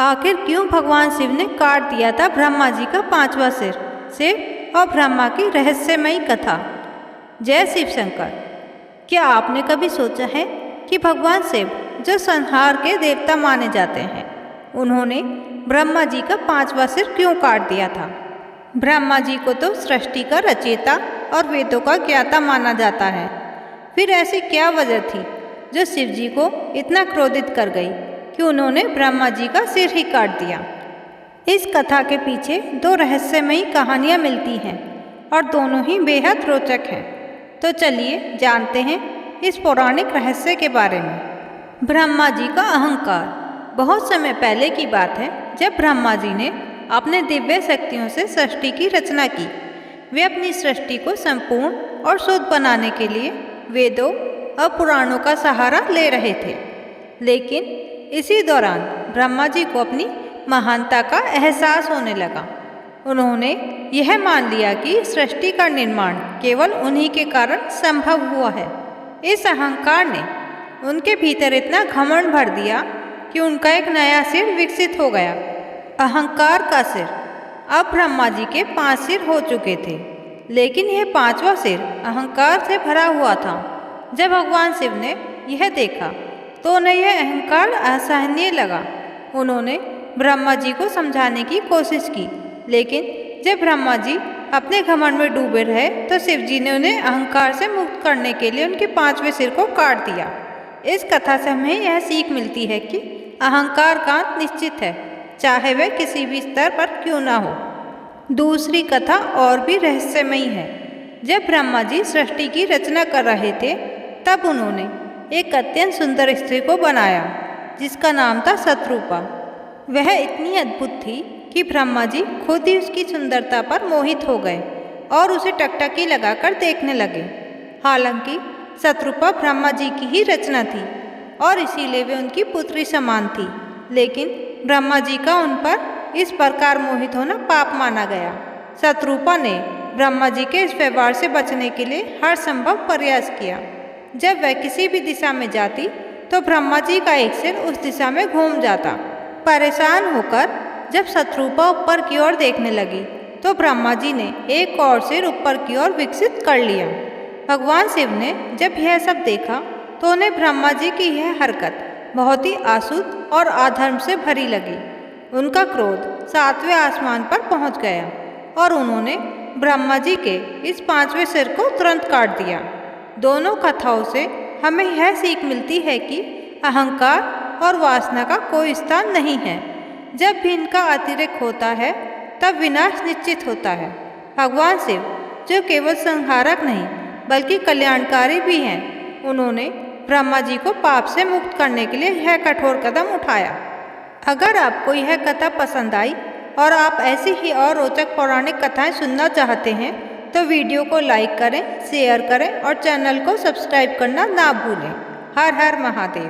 आखिर क्यों भगवान शिव ने काट दिया था ब्रह्मा जी का 5वां सिर? शिव और ब्रह्मा की रहस्यमयी कथा। जय शिव शंकर। क्या आपने कभी सोचा है कि भगवान शिव जो संहार के देवता माने जाते हैं, उन्होंने ब्रह्मा जी का 5वां सिर क्यों काट दिया था? ब्रह्मा जी को तो सृष्टि का रचयिता और वेदों का ज्ञाता माना जाता है। फिर ऐसी क्या वजह थी जो शिव जी को इतना क्रोधित कर गई कि उन्होंने ब्रह्मा जी का सिर ही काट दिया? इस कथा के पीछे दो रहस्यमयी कहानियाँ मिलती हैं और दोनों ही बेहद रोचक हैं। तो चलिए जानते हैं इस पौराणिक रहस्य के बारे में। ब्रह्मा जी का अहंकार। बहुत समय पहले की बात है, जब ब्रह्मा जी ने अपने दिव्य शक्तियों से सृष्टि की रचना की। वे अपनी सृष्टि को संपूर्ण और शुद्ध बनाने के लिए वेदों और पुराणों का सहारा ले रहे थे। लेकिन इसी दौरान ब्रह्मा जी को अपनी महानता का एहसास होने लगा। उन्होंने यह मान लिया कि सृष्टि का निर्माण केवल उन्हीं के कारण संभव हुआ है। इस अहंकार ने उनके भीतर इतना घमंड भर दिया कि उनका एक नया सिर विकसित हो गया, अहंकार का सिर। अब ब्रह्मा जी के 5 सिर हो चुके थे, लेकिन यह 5वां सिर अहंकार से भरा हुआ था। जब भगवान शिव ने यह देखा तो उन्हें यह अहंकार असहनीय लगा। उन्होंने ब्रह्मा जी को समझाने की कोशिश की, लेकिन जब ब्रह्मा जी अपने घमंड में डूबे रहे तो शिव जी ने उन्हें अहंकार से मुक्त करने के लिए उनके 5वें सिर को काट दिया। इस कथा से हमें यह सीख मिलती है कि अहंकार का अंत निश्चित है, चाहे वह किसी भी स्तर पर क्यों ना हो। दूसरी कथा और भी रहस्यमयी है। जब ब्रह्मा जी सृष्टि की रचना कर रहे थे, तब उन्होंने एक अत्यंत सुंदर स्त्री को बनाया जिसका नाम था शतरूपा। वह इतनी अद्भुत थी कि ब्रह्मा जी खुद ही उसकी सुंदरता पर मोहित हो गए और उसे टकटकी लगाकर देखने लगे। हालांकि शतरूपा ब्रह्मा जी की ही रचना थी और इसीलिए वे उनकी पुत्री समान थी, लेकिन ब्रह्मा जी का उन पर इस प्रकार मोहित होना पाप माना गया। शतरूपा ने ब्रह्मा जी के इस व्यवहार से बचने के लिए हर संभव प्रयास किया। जब वह किसी भी दिशा में जाती तो ब्रह्मा जी का एक सिर उस दिशा में घूम जाता। परेशान होकर जब शतरूपा ऊपर की ओर देखने लगी तो ब्रह्मा जी ने एक और सिर ऊपर की ओर विकसित कर लिया। भगवान शिव ने जब यह सब देखा तो उन्हें ब्रह्मा जी की यह हरकत बहुत ही अशुद्ध और अधर्म से भरी लगी। उनका क्रोध 7वें आसमान पर पहुंच गया और उन्होंने ब्रह्मा जी के इस 5वें सिर को तुरंत काट दिया। दोनों कथाओं से हमें यह सीख मिलती है कि अहंकार और वासना का कोई स्थान नहीं है। जब भी इनका अतिरेक होता है तब विनाश निश्चित होता है। भगवान शिव जो केवल संहारक नहीं बल्कि कल्याणकारी भी हैं, उन्होंने ब्रह्मा जी को पाप से मुक्त करने के लिए यह कठोर कदम उठाया। अगर आपको यह कथा पसंद आई और आप ऐसी ही और रोचक पौराणिक कथाएं सुनना चाहते हैं तो वीडियो को लाइक करें, शेयर करें और चैनल को सब्सक्राइब करना ना भूलें। हर हर महादेव।